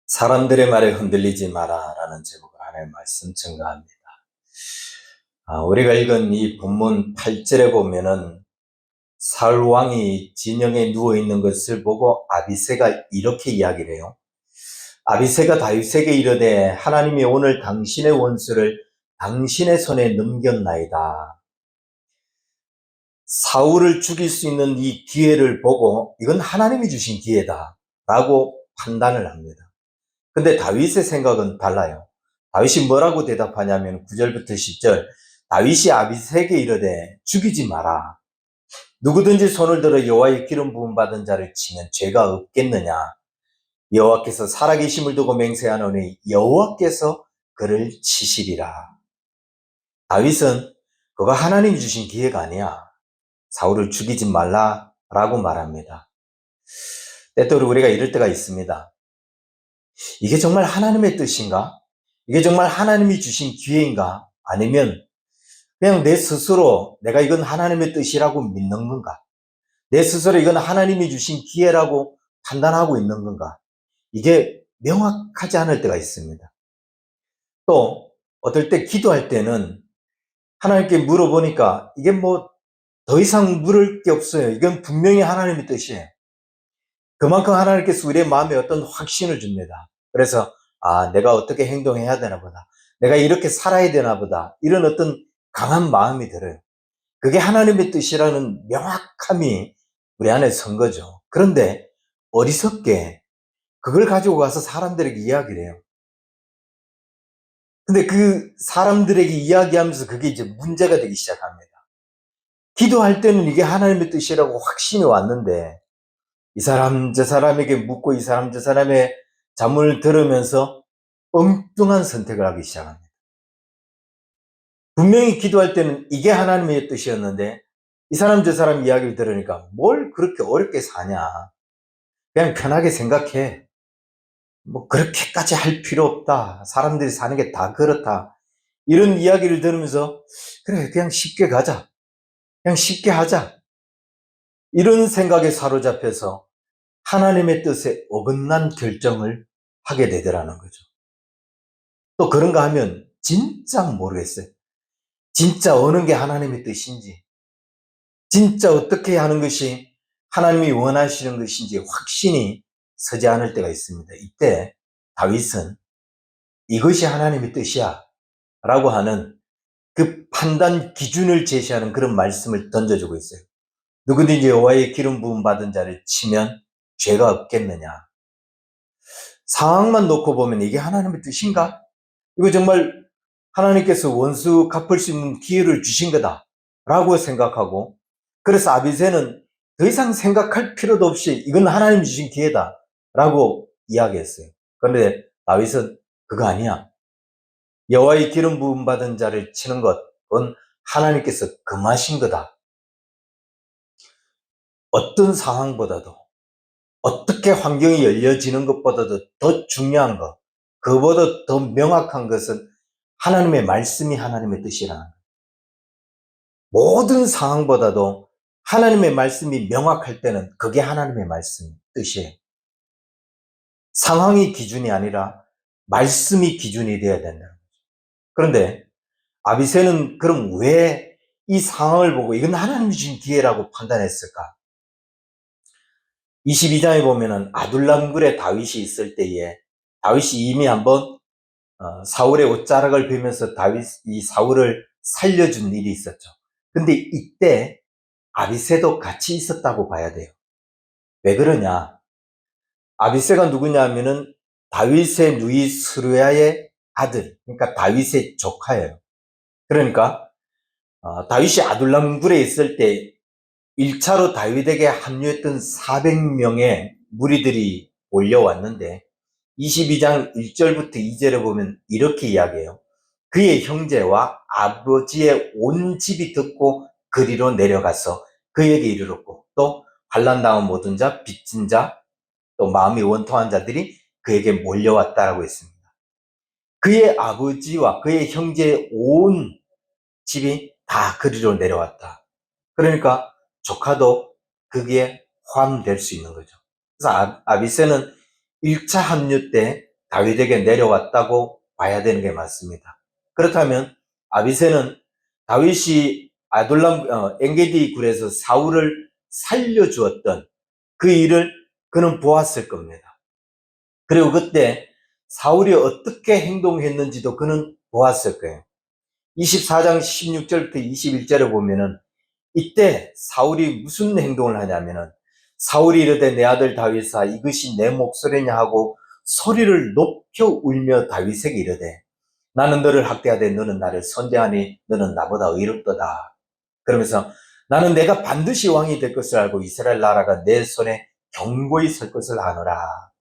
사람들의 말에 흔들리지 마라 라는 제목으로 하나님의 말씀 증거합니다. 우리가 읽은 이 본문 8절에 보면은 사울 왕이 진영에 누워있는 것을 보고 아비새가 이렇게 이야기를 해요. 아비새가 다윗에게 이르되 하나님이 오늘 당신의 원수를 당신의 손에 넘겼나이다. 사울을 죽일 수 있는 이 기회를 보고 이건 하나님이 주신 기회다 라고 판단을 합니다. 근데 다윗의 생각은 달라요. 다윗이 뭐라고 대답하냐면 9절부터 10절 다윗이 아비새에게 이르되 죽이지 마라. 누구든지 손을 들어 여호와의 기름 부음 받은 자를 치면 죄가 없겠느냐. 여호와께서 살아계심을 두고 맹세하노니 여호와께서 그를 치시리라. 다윗은 그거 하나님이 주신 기회가 아니야. 사울을 죽이지 말라라고 말합니다. 때때로 우리가 이럴 때가 있습니다. 이게 정말 하나님의 뜻인가? 이게 정말 하나님이 주신 기회인가? 아니면 그냥 내 스스로 내가 이건 하나님의 뜻이라고 믿는 건가? 내 스스로 이건 하나님이 주신 기회라고 판단하고 있는 건가? 이게 명확하지 않을 때가 있습니다. 또 어떨 때 기도할 때는 하나님께 물어보니까 이게 뭐 더 이상 물을 게 없어요. 이건 분명히 하나님의 뜻이에요. 그만큼 하나님께서 우리의 마음에 어떤 확신을 줍니다. 그래서 내가 어떻게 행동해야 되나 보다. 내가 이렇게 살아야 되나 보다. 이런 어떤 강한 마음이 들어요. 그게 하나님의 뜻이라는 명확함이 우리 안에 선 거죠. 그런데 어리석게 그걸 가지고 가서 사람들에게 이야기를 해요. 근데 그 사람들에게 이야기하면서 그게 이제 문제가 되기 시작합니다. 기도할 때는 이게 하나님의 뜻이라고 확신이 왔는데 이 사람 저 사람에게 묻고 이 사람 저 사람의 잠을 들으면서 엉뚱한 선택을 하기 시작합니다. 분명히 기도할 때는 이게 하나님의 뜻이었는데 이 사람 저 사람 이야기를 들으니까 뭘 그렇게 어렵게 사냐. 그냥 편하게 생각해. 뭐 그렇게까지 할 필요 없다. 사람들이 사는 게 다 그렇다. 이런 이야기를 들으면서 그래 그냥 쉽게 가자. 그냥 쉽게 하자. 이런 생각에 사로잡혀서 하나님의 뜻에 어긋난 결정을 하게 되더라는 거죠. 또 그런가 하면 진짜 모르겠어요. 진짜 어느 게 하나님의 뜻인지, 진짜 어떻게 하는 것이 하나님이 원하시는 것인지 확신이 서지 않을 때가 있습니다. 이때 다윗은 이것이 하나님의 뜻이야 라고 하는 그 판단 기준을 제시하는 그런 말씀을 던져주고 있어요. 누구든지 여호와의 기름 부음 받은 자를 치면 죄가 없겠느냐. 상황만 놓고 보면 이게 하나님의 뜻인가? 이거 정말 하나님께서 원수 갚을 수 있는 기회를 주신 거다 라고 생각하고, 그래서 아비새는 더 이상 생각할 필요도 없이 이건 하나님이 주신 기회다 라고 이야기했어요. 그런데 다윗은 그거 아니야. 여호와의 기름 부음 받은 자를 치는 것은 하나님께서 금하신 거다. 어떤 상황보다도 어떻게 환경이 열려지는 것보다도 더 중요한 것, 그보다 더 명확한 것은 하나님의 말씀이 하나님의 뜻이라는 거예요. 모든 상황보다도 하나님의 말씀이 명확할 때는 그게 하나님의 말씀 뜻이에요. 상황이 기준이 아니라 말씀이 기준이 되어야 된다는 거죠. 그런데 아비새는 그럼 왜 이 상황을 보고 이건 하나님이 주신 기회라고 판단했을까? 22장에 보면은 아둘람굴에 다윗이 있을 때에 다윗이 이미 한번 사울의 옷자락을 베면서 이 사울을 살려준 일이 있었죠. 근데 이때 아비새도 같이 있었다고 봐야 돼요. 왜 그러냐? 아비새가 누구냐 하면은 다윗의 누이 스루야의 아들, 그러니까 다윗의 조카예요. 그러니까 다윗이 아둘람굴에 있을 때 1차로 다윗에게 합류했던 400명의 무리들이 올려왔는데 22장 1절부터 2절에 보면 이렇게 이야기해요. 그의 형제와 아버지의 온 집이 듣고 그리로 내려가서 그에게 이르렀고 또 환난당한 모든 자, 빚진 자, 또 마음이 원통한 자들이 그에게 몰려왔다라고 했습니다. 그의 아버지와 그의 형제의 온 집이 다 그리로 내려왔다. 그러니까 조카도 거기에 포함될 수 있는 거죠. 그래서 아비새는 1차 합류 때 다윗에게 내려왔다고 봐야 되는 게 맞습니다. 그렇다면 아비새는 다윗이 아둘람 엔게디 굴에서 사울을 살려주었던 그 일을 그는 보았을 겁니다. 그리고 그때 사울이 어떻게 행동했는지도 그는 보았을 거예요. 24장 16절부터 21절에 보면은 이때 사울이 무슨 행동을 하냐면은 사울이 이르되 내 아들 다윗아 이것이 내 목소리냐 하고 소리를 높여 울며 다윗에게 이르되 나는 너를 학대하되 너는 나를 선대하니 너는 나보다 의롭도다. 그러면서 나는 내가 반드시 왕이 될 것을 알고 이스라엘 나라가 내 손에 견고히 설 것을 아노라.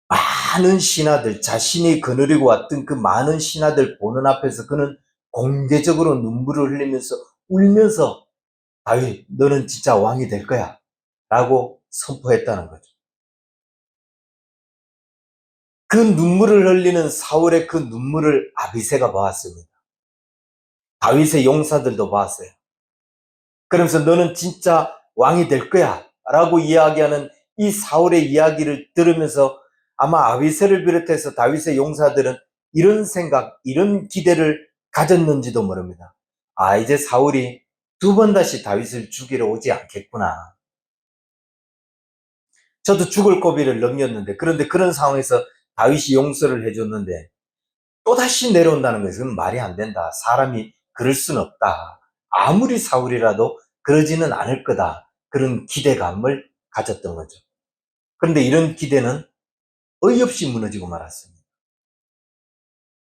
많은 신하들, 자신이 거느리고 왔던 그 많은 신하들 보는 앞에서 그는 공개적으로 눈물을 흘리면서 울면서 다윗 너는 진짜 왕이 될 거야 라고 선포했다는 거죠. 그 눈물을 흘리는 사울의 그 눈물을 아비새가 보았습니다. 다윗의 용사들도 보았어요. 그러면서 너는 진짜 왕이 될 거야 라고 이야기하는 이 사울의 이야기를 들으면서 아마 아비새를 비롯해서 다윗의 용사들은 이런 생각, 이런 기대를 가졌는지도 모릅니다. 아, 이제 사울이 두 번 다시 다윗을 죽이러 오지 않겠구나. 저도 죽을 고비를 넘겼는데, 그런데 그런 상황에서 다윗이 용서를 해줬는데 또다시 내려온다는 것은 말이 안 된다. 사람이 그럴 순 없다. 아무리 사울이라도 그러지는 않을 거다. 그런 기대감을 가졌던 거죠. 그런데 이런 기대는 어이없이 무너지고 말았습니다.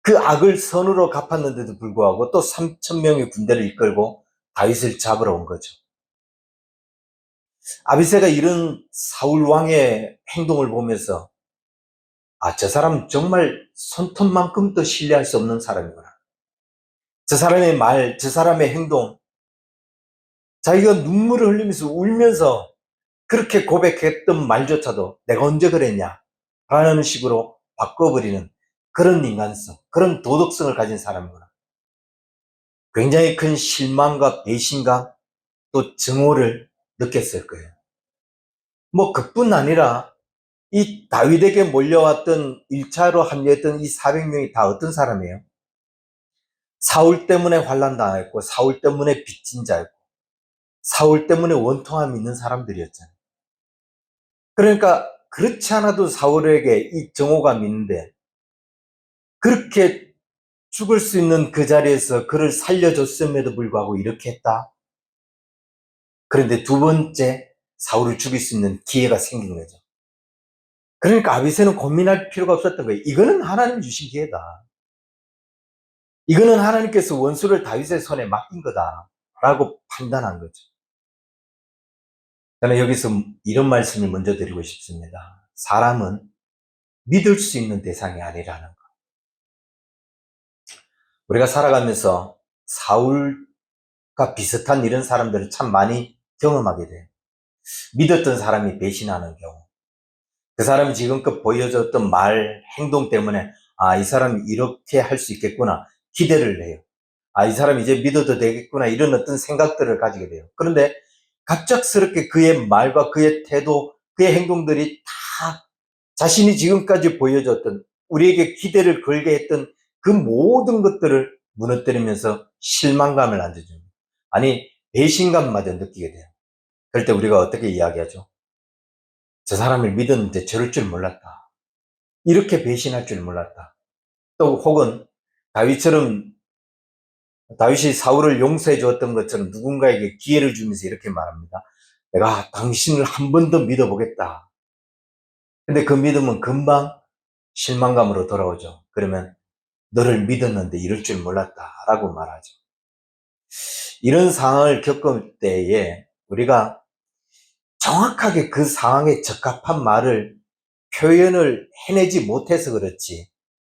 그 악을 선으로 갚았는데도 불구하고 또 3천 명의 군대를 이끌고 다윗을 잡으러 온 거죠. 아비새가 이런 사울 왕의 행동을 보면서 아, 저 사람 정말 손톱만큼도 신뢰할 수 없는 사람이구나. 저 사람의 말, 저 사람의 행동, 자기가 눈물을 흘리면서 울면서 그렇게 고백했던 말조차도 내가 언제 그랬냐 라는 식으로 바꿔버리는 그런 인간성, 그런 도덕성을 가진 사람이구나. 굉장히 큰 실망과 배신감 또 증오를 느꼈을 거예요. 뭐 그뿐 아니라 이 다윗에게 몰려왔던 1차로 합류했던 이 400명이 다 어떤 사람이에요? 사울 때문에 환난 당했고 사울 때문에 빚진 자였고 사울 때문에 원통함이 있는 사람들이었잖아요. 그러니까 그렇지 않아도 사울에게 이 정오감이 있는데 그렇게 죽을 수 있는 그 자리에서 그를 살려줬음에도 불구하고 이렇게 했다. 그런데 두 번째 사울을 죽일 수 있는 기회가 생긴 거죠. 그러니까 아비새는 고민할 필요가 없었던 거예요. 이거는 하나님 주신 기회다. 이거는 하나님께서 원수를 다윗의 손에 맡긴 거다 라고 판단한 거죠. 저는 여기서 이런 말씀을 먼저 드리고 싶습니다. 사람은 믿을 수 있는 대상이 아니라는 거. 우리가 살아가면서 사울과 비슷한 이런 사람들을 참 많이 경험하게 돼요. 믿었던 사람이 배신하는 경우, 그 사람이 지금껏 보여줬던 말, 행동 때문에 아, 이 사람이 이렇게 할 수 있겠구나 기대를 해요. 아, 이 사람이 이제 믿어도 되겠구나 이런 어떤 생각들을 가지게 돼요. 그런데 갑작스럽게 그의 말과 그의 태도, 그의 행동들이 다 자신이 지금까지 보여줬던 우리에게 기대를 걸게 했던 그 모든 것들을 무너뜨리면서 실망감을 안겨줍니다. 아니, 배신감마저 느끼게 돼요. 그럴 때 우리가 어떻게 이야기하죠? 저 사람을 믿었는데 저럴 줄 몰랐다. 이렇게 배신할 줄 몰랐다. 또 혹은 다윗처럼 다윗이 사울을 용서해 주었던 것처럼 누군가에게 기회를 주면서 이렇게 말합니다. 내가 당신을 한 번 더 믿어보겠다. 근데 그 믿음은 금방 실망감으로 돌아오죠. 그러면 너를 믿었는데 이럴 줄 몰랐다라고 말하죠. 이런 상황을 겪을 때에 우리가 정확하게 그 상황에 적합한 말을 표현을 해내지 못해서 그렇지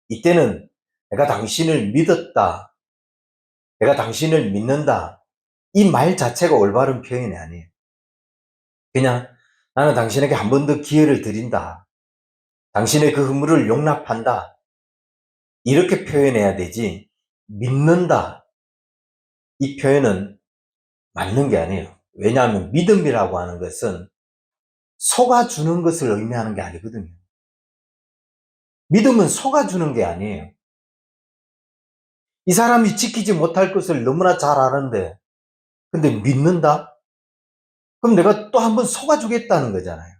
이때는 내가 당신을 믿었다, 내가 당신을 믿는다 이 말 자체가 올바른 표현이 아니에요. 그냥 나는 당신에게 한 번 더 기회를 드린다, 당신의 그 허물을 용납한다 이렇게 표현해야 되지 믿는다 이 표현은 맞는 게 아니에요. 왜냐하면 믿음이라고 하는 것은 속아주는 것을 의미하는 게 아니거든요. 믿음은 속아주는 게 아니에요. 이 사람이 지키지 못할 것을 너무나 잘 아는데, 근데 믿는다? 그럼 내가 또 한번 속아주겠다는 거잖아요.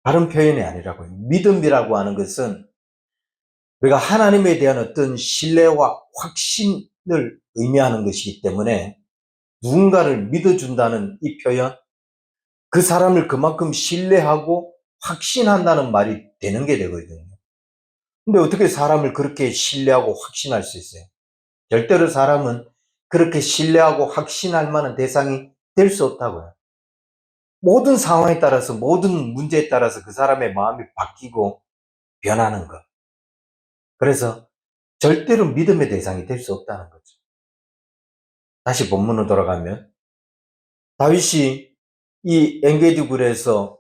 다른 표현이 아니라고요. 믿음이라고 하는 것은 우리가 하나님에 대한 어떤 신뢰와 확신을 의미하는 것이기 때문에 누군가를 믿어준다는 이 표현, 그 사람을 그만큼 신뢰하고 확신한다는 말이 되는 게 되거든요. 근데 어떻게 사람을 그렇게 신뢰하고 확신할 수 있어요? 절대로 사람은 그렇게 신뢰하고 확신할 만한 대상이 될 수 없다고요. 모든 상황에 따라서, 모든 문제에 따라서 그 사람의 마음이 바뀌고 변하는 것. 그래서 절대로 믿음의 대상이 될 수 없다는 거죠. 다시 본문으로 돌아가면 다윗이 이 엔게디 굴에서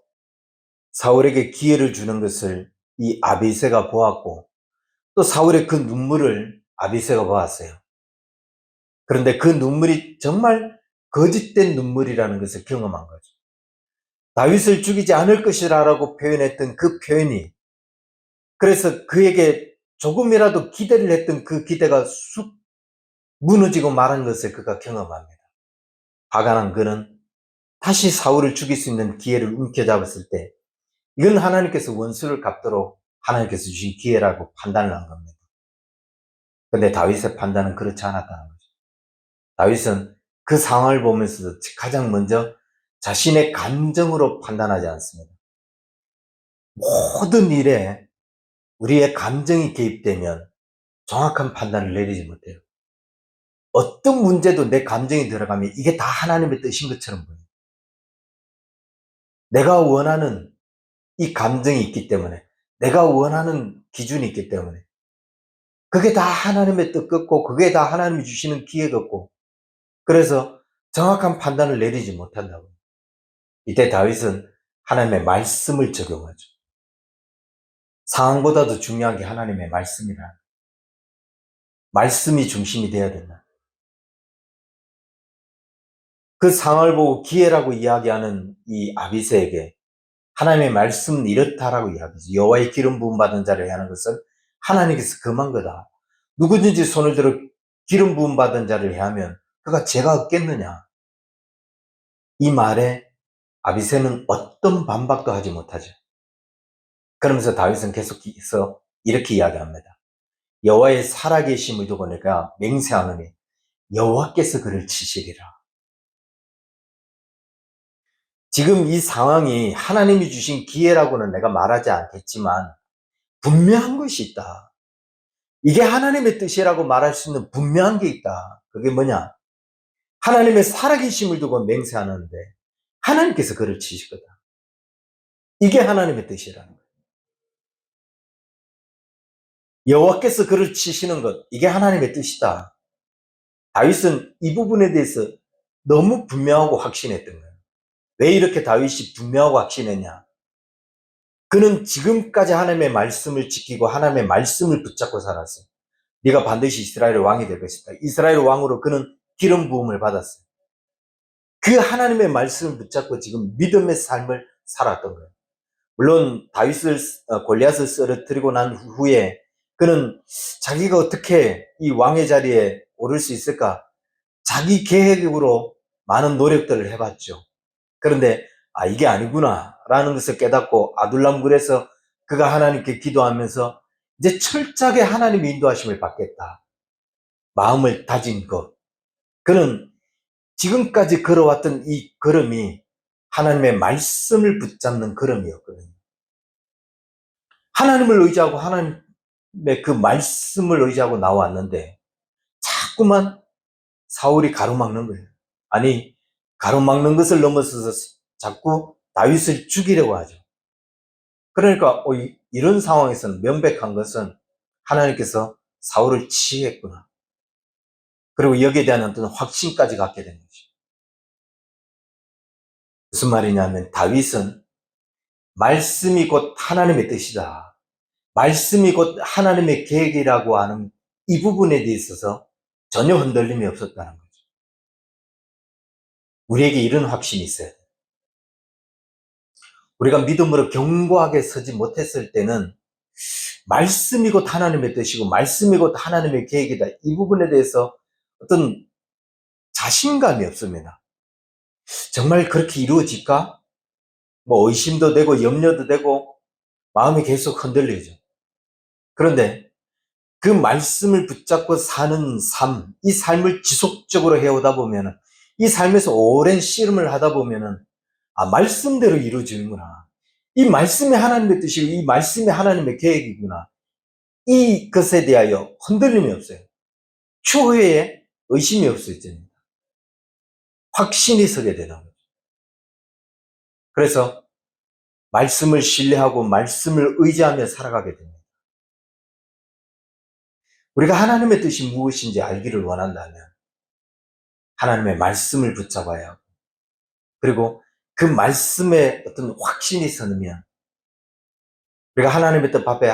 사울에게 기회를 주는 것을 이 아비새가 보았고, 또 사울의 그 눈물을 아비새가 보았어요. 그런데 그 눈물이 정말 거짓된 눈물이라는 것을 경험한 거죠. 다윗을 죽이지 않을 것이라고 표현했던 그 표현이, 그래서 그에게 조금이라도 기대를 했던 그 기대가 쑥 무너지고 말한 것을 그가 경험합니다. 화가 난 그는 다시 사울을 죽일 수 있는 기회를 움켜잡았을 때, 이건 하나님께서 원수를 갚도록 하나님께서 주신 기회라고 판단을 한 겁니다. 근데 다윗의 판단은 그렇지 않았다는 거죠. 다윗은 그 상황을 보면서도 가장 먼저 자신의 감정으로 판단하지 않습니다. 모든 일에 우리의 감정이 개입되면 정확한 판단을 내리지 못해요. 어떤 문제도 내 감정이 들어가면 이게 다 하나님의 뜻인 것처럼 보여요. 내가 원하는 이 감정이 있기 때문에, 내가 원하는 기준이 있기 때문에, 그게 다 하나님의 뜻 같고, 그게 다 하나님이 주시는 기회 같고, 그래서 정확한 판단을 내리지 못한다고. 이때 다윗은 하나님의 말씀을 적용하죠. 상황보다도 중요한 게 하나님의 말씀이라. 말씀이 중심이 되어야 된다. 그 상황을 보고 기회라고 이야기하는 이 아비새에게 하나님의 말씀은 이렇다라고 이야기하죠. 여호와의 기름 부음 받은 자를 하는 것은 하나님께서 금한 거다. 누구든지 손을 들어 기름 부음 받은 자를 해하면 그가 죄가 없겠느냐. 이 말에 아비새는 어떤 반박도 하지 못하죠. 그러면서 다윗은 계속해서 이렇게 이야기합니다. 여호와의 살아계심을 두고 내가 맹세하노니 여호와께서 그를 치시리라. 지금 이 상황이 하나님이 주신 기회라고는 내가 말하지 않겠지만 분명한 것이 있다. 이게 하나님의 뜻이라고 말할 수 있는 분명한 게 있다. 그게 뭐냐? 하나님의 살아계심을 두고 맹세하는데 하나님께서 그를 치실 거다. 이게 하나님의 뜻이라는 거예요. 여호와께서 그를 치시는 것, 이게 하나님의 뜻이다. 다윗은 이 부분에 대해서 너무 분명하고 확신했던 거예요. 왜 이렇게 다윗이 분명하고 확신했냐? 그는 지금까지 하나님의 말씀을 지키고 하나님의 말씀을 붙잡고 살았어요. 네가 반드시 이스라엘의 왕이 될 것이다. 이스라엘 왕으로 그는 기름 부음을 받았어요. 그 하나님의 말씀을 붙잡고 지금 믿음의 삶을 살았던 거예요. 물론 다윗을 골리앗을 쓰러뜨리고 난 후에 그는 자기가 어떻게 이 왕의 자리에 오를 수 있을까? 자기 계획으로 많은 노력들을 해봤죠. 그런데 이게 아니구나 라는 것을 깨닫고 아둘람굴에서 그가 하나님께 기도하면서 이제 철저하게 하나님의 인도하심을 받겠다. 마음을 다진 것. 그는 지금까지 걸어왔던 이 걸음이 하나님의 말씀을 붙잡는 걸음이었거든요. 하나님을 의지하고 하나님의 그 말씀을 의지하고 나왔는데 자꾸만 사울이 가로막는 거예요. 아니, 가로막는 것을 넘어서서 자꾸 다윗을 죽이려고 하죠. 그러니까 이런 상황에서는 명백한 것은 하나님께서 사울을 치유했구나. 그리고 여기에 대한 어떤 확신까지 갖게 된 거죠. 무슨 말이냐면 다윗은 말씀이 곧 하나님의 뜻이다. 말씀이 곧 하나님의 계획이라고 하는 이 부분에 대해서 전혀 흔들림이 없었다는 거죠. 우리에게 이런 확신이 있어야 돼요. 우리가 믿음으로 견고하게 서지 못했을 때는 말씀이 곧 하나님의 뜻이고 말씀이 곧 하나님의 계획이다. 이 부분에 대해서 어떤 자신감이 없습니다. 정말 그렇게 이루어질까? 뭐 의심도 되고 염려도 되고 마음이 계속 흔들리죠. 그런데 그 말씀을 붙잡고 사는 삶, 이 삶을 지속적으로 해오다 보면은, 이 삶에서 오랜 씨름을 하다 보면은, 아, 말씀대로 이루어지는구나. 이 말씀이 하나님의 뜻이고, 이 말씀이 하나님의 계획이구나. 이것에 대하여 흔들림이 없어요. 추후에 의심이 없어지죠. 확신이 서게 되는 거죠. 그래서 말씀을 신뢰하고 말씀을 의지하며 살아가게 됩니다. 우리가 하나님의 뜻이 무엇인지 알기를 원한다면 하나님의 말씀을 붙잡아야 하고, 그리고 그 말씀에 어떤 확신이 서면 우리가 하나님의 뜻 앞에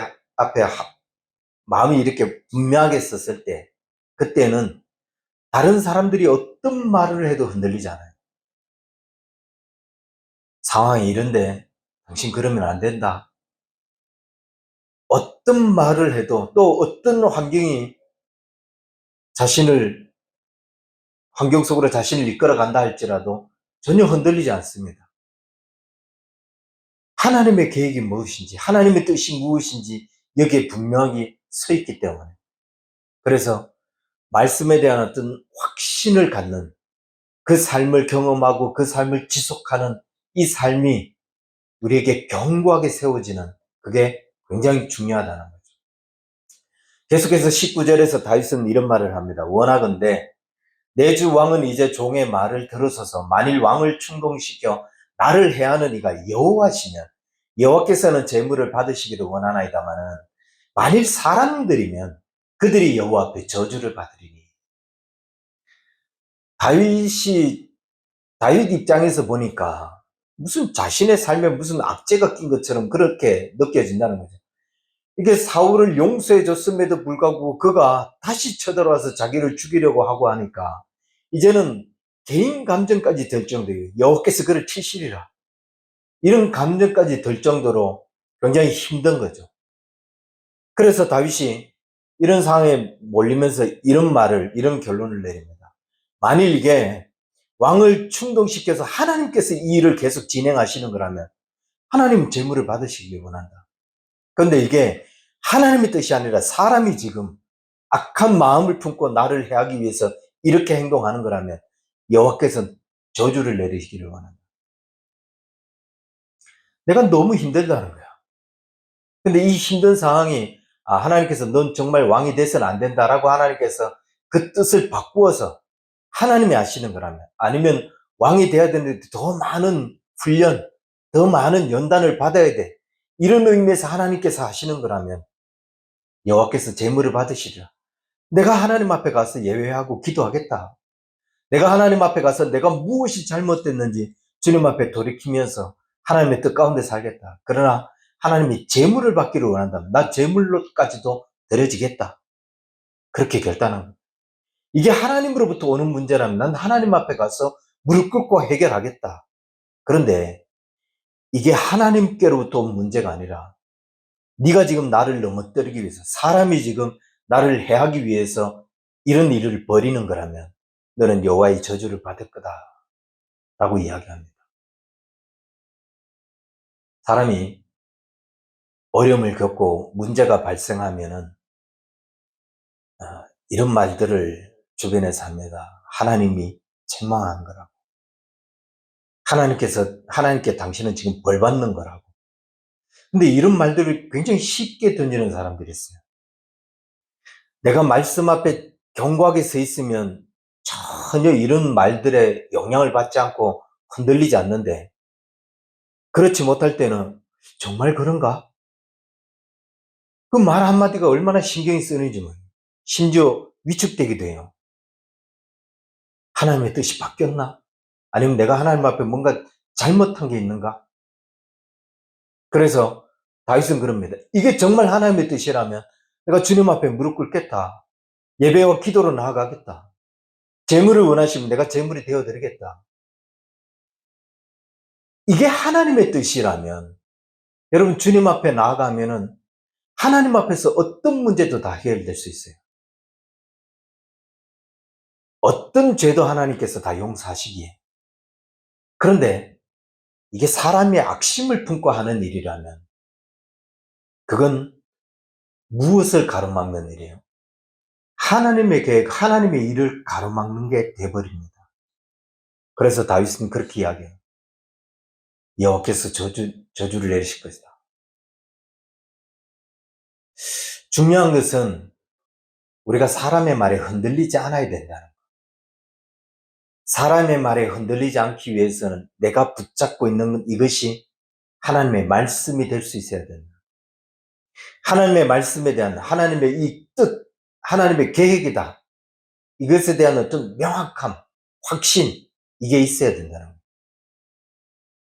마음이 이렇게 분명하게 섰을 때, 그때는 다른 사람들이 어떤 말을 해도 흔들리지 않아요. 상황이 이런데 당신 그러면 안 된다. 어떤 말을 해도, 또 어떤 환경 속으로 자신을 이끌어간다 할지라도 전혀 흔들리지 않습니다. 하나님의 계획이 무엇인지, 하나님의 뜻이 무엇인지 여기에 분명히 서 있기 때문에. 그래서 말씀에 대한 어떤 확신을 갖는, 그 삶을 경험하고 그 삶을 지속하는 이 삶이 우리에게 견고하게 세워지는, 그게 굉장히 중요하다는 거죠. 계속해서 19절에서 다윗은 이런 말을 합니다. 원하건대 내 주 왕은 이제 종의 말을 들어서서 만일 왕을 충동시켜 나를 해하는 이가 여호와시면 여호와께서는 재물을 받으시기를 원하나이다마는 만일 사람들이면 그들이 여호와 앞에 저주를 받으리니. 다윗 입장에서 보니까 무슨 자신의 삶에 무슨 악재가 낀 것처럼 그렇게 느껴진다는 거죠. 이게 사울을 용서해 줬음에도 불구하고 그가 다시 쳐들어와서 자기를 죽이려고 하고 하니까 이제는 개인 감정까지 들 정도예요. 여호와께서 그를 치시리라, 이런 감정까지 들 정도로 굉장히 힘든 거죠. 그래서 다윗이 이런 상황에 몰리면서 이런 결론을 내립니다. 만일 이게 왕을 충동시켜서 하나님께서 이 일을 계속 진행하시는 거라면 하나님은 재물을 받으시길 원한다. 그런데 이게 하나님의 뜻이 아니라 사람이 지금 악한 마음을 품고 나를 해하기 위해서 이렇게 행동하는 거라면 여호와께서는 저주를 내리시기를 원한다. 내가 너무 힘들다는 거야. 근데 이 힘든 상황이, 하나님께서 넌 정말 왕이 돼서는 안 된다라고 하나님께서 그 뜻을 바꾸어서 하나님이 하시는 거라면, 아니면 왕이 돼야 되는데 더 많은 훈련, 더 많은 연단을 받아야 돼, 이런 의미에서 하나님께서 하시는 거라면 여호와께서 재물을 받으시리라. 내가 하나님 앞에 가서 예배하고 기도하겠다. 내가 하나님 앞에 가서 내가 무엇이 잘못됐는지 주님 앞에 돌이키면서 하나님의 뜻 가운데 살겠다. 그러나 하나님이 재물을 받기를 원한다면 나 재물로까지도 드려지겠다. 그렇게 결단한 거예요. 이게 하나님으로부터 오는 문제라면 난 하나님 앞에 가서 무릎 꿇고 해결하겠다. 그런데 이게 하나님께로부터 온 문제가 아니라 네가 지금 나를 넘어뜨리기 위해서, 사람이 지금 나를 해하기 위해서 이런 일을 벌이는 거라면 너는 여호와의 저주를 받을 거다 라고 이야기합니다. 사람이 어려움을 겪고 문제가 발생하면은 이런 말들을 주변에서 합니다. 하나님이 책망한 거라고. 하나님께 당신은 지금 벌 받는 거라고. 근데 이런 말들을 굉장히 쉽게 던지는 사람들이 있어요. 내가 말씀 앞에 견고하게 서 있으면 전혀 이런 말들의 영향을 받지 않고 흔들리지 않는데, 그렇지 못할 때는 정말 그런가? 그 말 한마디가 얼마나 신경이 쓰이는지 모르겠어요. 심지어 위축되기도 해요. 하나님의 뜻이 바뀌었나? 아니면 내가 하나님 앞에 뭔가 잘못한 게 있는가? 그래서 다윗은 그럽니다. 이게 정말 하나님의 뜻이라면 내가 주님 앞에 무릎 꿇겠다. 예배와 기도로 나아가겠다. 재물을 원하시면 내가 재물이 되어드리겠다. 이게 하나님의 뜻이라면, 여러분 주님 앞에 나아가면은 하나님 앞에서 어떤 문제도 다 해결될 수 있어요. 어떤 죄도 하나님께서 다 용서하시기에. 그런데 이게 사람의 악심을 품고 하는 일이라면 그건 무엇을 가로막는 일이에요? 하나님의 계획, 하나님의 일을 가로막는 게 돼버립니다. 그래서 다윗은 그렇게 이야기해요. 여호와께서 저주를 내리실 것이다. 중요한 것은 우리가 사람의 말에 흔들리지 않아야 된다는 거예요. 사람의 말에 흔들리지 않기 위해서는 내가 붙잡고 있는 이것이 하나님의 말씀이 될 수 있어야 된다. 하나님의 말씀에 대한 하나님의 이 뜻, 하나님의 계획이다. 이것에 대한 어떤 명확함, 확신, 이게 있어야 된다는 거예요.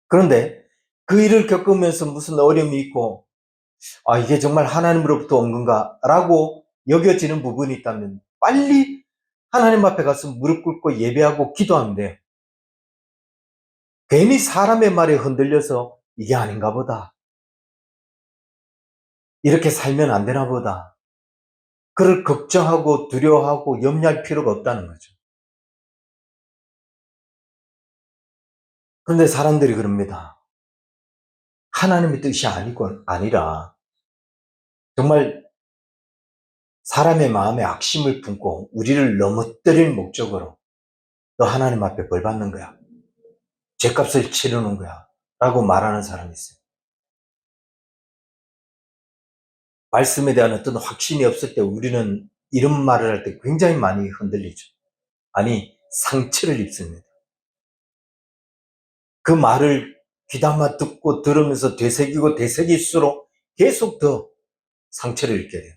그런데 그 일을 겪으면서 무슨 어려움이 있고, 이게 정말 하나님으로부터 온 건가? 라고 여겨지는 부분이 있다면 빨리 하나님 앞에 가서 무릎 꿇고 예배하고 기도하면 돼요. 괜히 사람의 말에 흔들려서 이게 아닌가 보다. 이렇게 살면 안 되나 보다. 그걸 걱정하고 두려워하고 염려할 필요가 없다는 거죠. 그런데 사람들이 그럽니다. 하나님의 뜻이 아니라 정말 사람의 마음에 악심을 품고 우리를 넘어뜨릴 목적으로 너 하나님 앞에 벌 받는 거야. 죄값을 치르는 거야. 라고 말하는 사람이 있어요. 말씀에 대한 어떤 확신이 없을 때 우리는 이런 말을 할 때 굉장히 많이 흔들리죠. 아니, 상처를 입습니다. 그 말을 귀담아 듣고 들으면서 되새기고 되새길수록 계속 더 상처를 입게 돼요.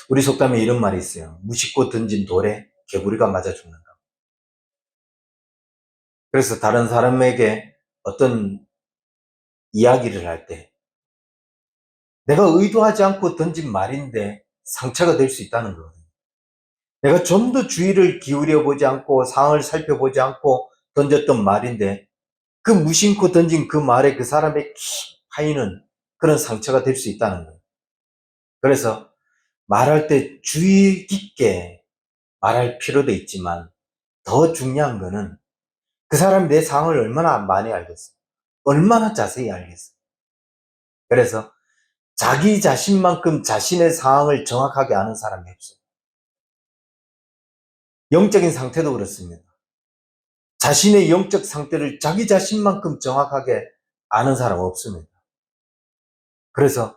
우리 속담에 이런 말이 있어요. 무심코 던진 돌에 개구리가 맞아 죽는다. 그래서 다른 사람에게 어떤 이야기를 할 때 내가 의도하지 않고 던진 말인데 상처가 될 수 있다는 거거든요. 내가 좀 더 주의를 기울여 보지 않고 상황을 살펴보지 않고 던졌던 말인데 그 무심코 던진 그 말에 그 사람의 파이는 그런 상처가 될 수 있다는 거예요. 그래서 말할 때 주의 깊게 말할 필요도 있지만 더 중요한 거는 그 사람이 내 상황을 얼마나 많이 알겠어. 얼마나 자세히 알겠어. 그래서 자기 자신만큼 자신의 상황을 정확하게 아는 사람이 없어요. 영적인 상태도 그렇습니다. 자신의 영적 상태를 자기 자신만큼 정확하게 아는 사람은 없습니다. 그래서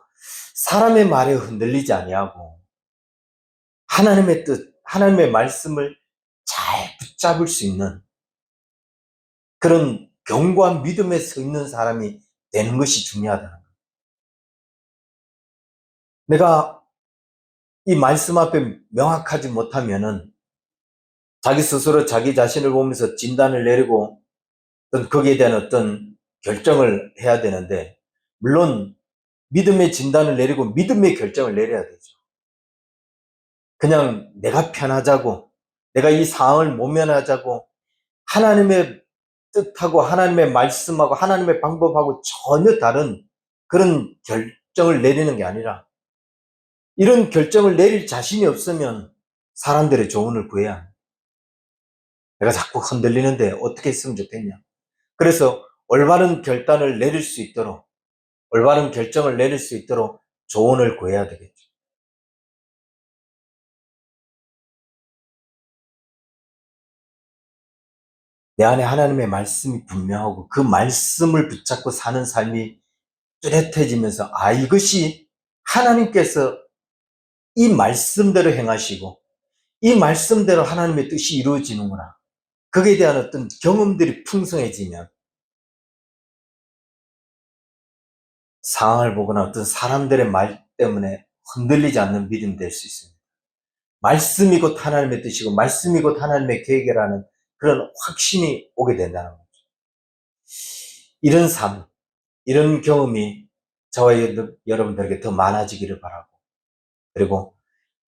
사람의 말에 흔들리지 아니하고 하나님의 뜻, 하나님의 말씀을 잘 붙잡을 수 있는 그런 견고한 믿음에 서 있는 사람이 되는 것이 중요하다는 거예요. 내가 이 말씀 앞에 명확하지 못하면은 자기 스스로 자기 자신을 보면서 진단을 내리고 거기에 대한 어떤 결정을 해야 되는데, 물론 믿음의 진단을 내리고 믿음의 결정을 내려야 되죠. 그냥 내가 편하자고, 내가 이 상황을 모면하자고 하나님의 뜻하고 하나님의 말씀하고 하나님의 방법하고 전혀 다른 그런 결정을 내리는 게 아니라, 이런 결정을 내릴 자신이 없으면 사람들의 조언을 구해야 합니다. 내가 자꾸 흔들리는데 어떻게 했으면 좋겠냐. 그래서 올바른 결단을 내릴 수 있도록, 올바른 결정을 내릴 수 있도록 조언을 구해야 되겠죠. 내 안에 하나님의 말씀이 분명하고 그 말씀을 붙잡고 사는 삶이 뚜렷해지면서, 이것이 하나님께서 이 말씀대로 행하시고 이 말씀대로 하나님의 뜻이 이루어지는구나. 거기에 대한 어떤 경험들이 풍성해지면 상황을 보거나 어떤 사람들의 말 때문에 흔들리지 않는 믿음이 될 수 있습니다. 말씀이 곧 하나님의 뜻이고 말씀이 곧 하나님의 계획이라는 그런 확신이 오게 된다는 거죠. 이런 삶, 이런 경험이 저와 여러분들에게 더 많아지기를 바라고, 그리고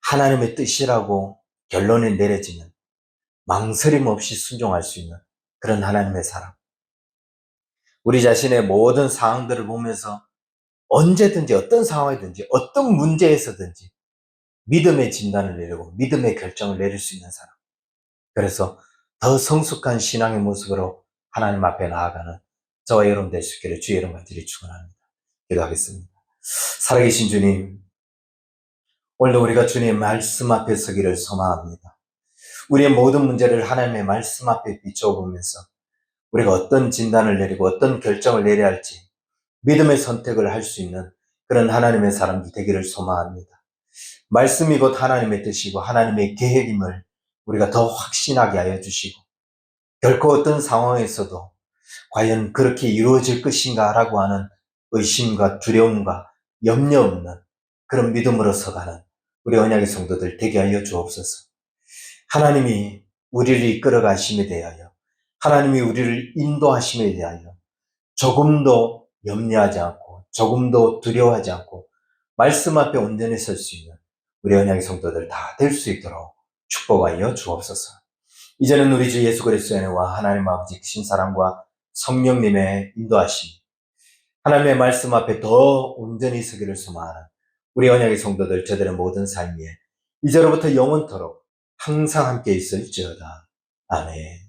하나님의 뜻이라고 결론이 내려지면 망설임 없이 순종할 수 있는 그런 하나님의 사람. 우리 자신의 모든 상황들을 보면서 언제든지 어떤 상황이든지 어떤 문제에서든지 믿음의 진단을 내리고 믿음의 결정을 내릴 수 있는 사람. 그래서 더 성숙한 신앙의 모습으로 하나님 앞에 나아가는 저와 여러분 될 수 있기를 주의 이름 간절히 축원합니다. 기도하겠습니다. 살아계신 주님, 오늘도 우리가 주님의 말씀 앞에 서기를 소망합니다. 우리의 모든 문제를 하나님의 말씀 앞에 비춰보면서 우리가 어떤 진단을 내리고 어떤 결정을 내려야 할지 믿음의 선택을 할 수 있는 그런 하나님의 사람들 되기를 소망합니다. 말씀이 곧 하나님의 뜻이고 하나님의 계획임을 우리가 더 확신하게 하여 주시고 결코 어떤 상황에서도 과연 그렇게 이루어질 것인가 라고 하는 의심과 두려움과 염려 없는 그런 믿음으로 서가는 우리 언약의 성도들 되게 하여 주옵소서. 하나님이 우리를 이끌어 가심에 대하여 하나님이 우리를 인도하심에 대하여 조금도 염려하지 않고 조금도 두려워하지 않고 말씀 앞에 온전히 설 수 있는 우리 언약의 성도들 다 될 수 있도록 축복하여 주옵소서. 이제는 우리 주 예수 그리스도의 은혜와 하나님 아버지 크신 사랑과 성령님의 인도하심, 하나님의 말씀 앞에 더 온전히 서기를 소망하는 우리 언약의 성도들 저들의 모든 삶 위에 이제로부터 영원토록 항상 함께 있을지어다. 아멘.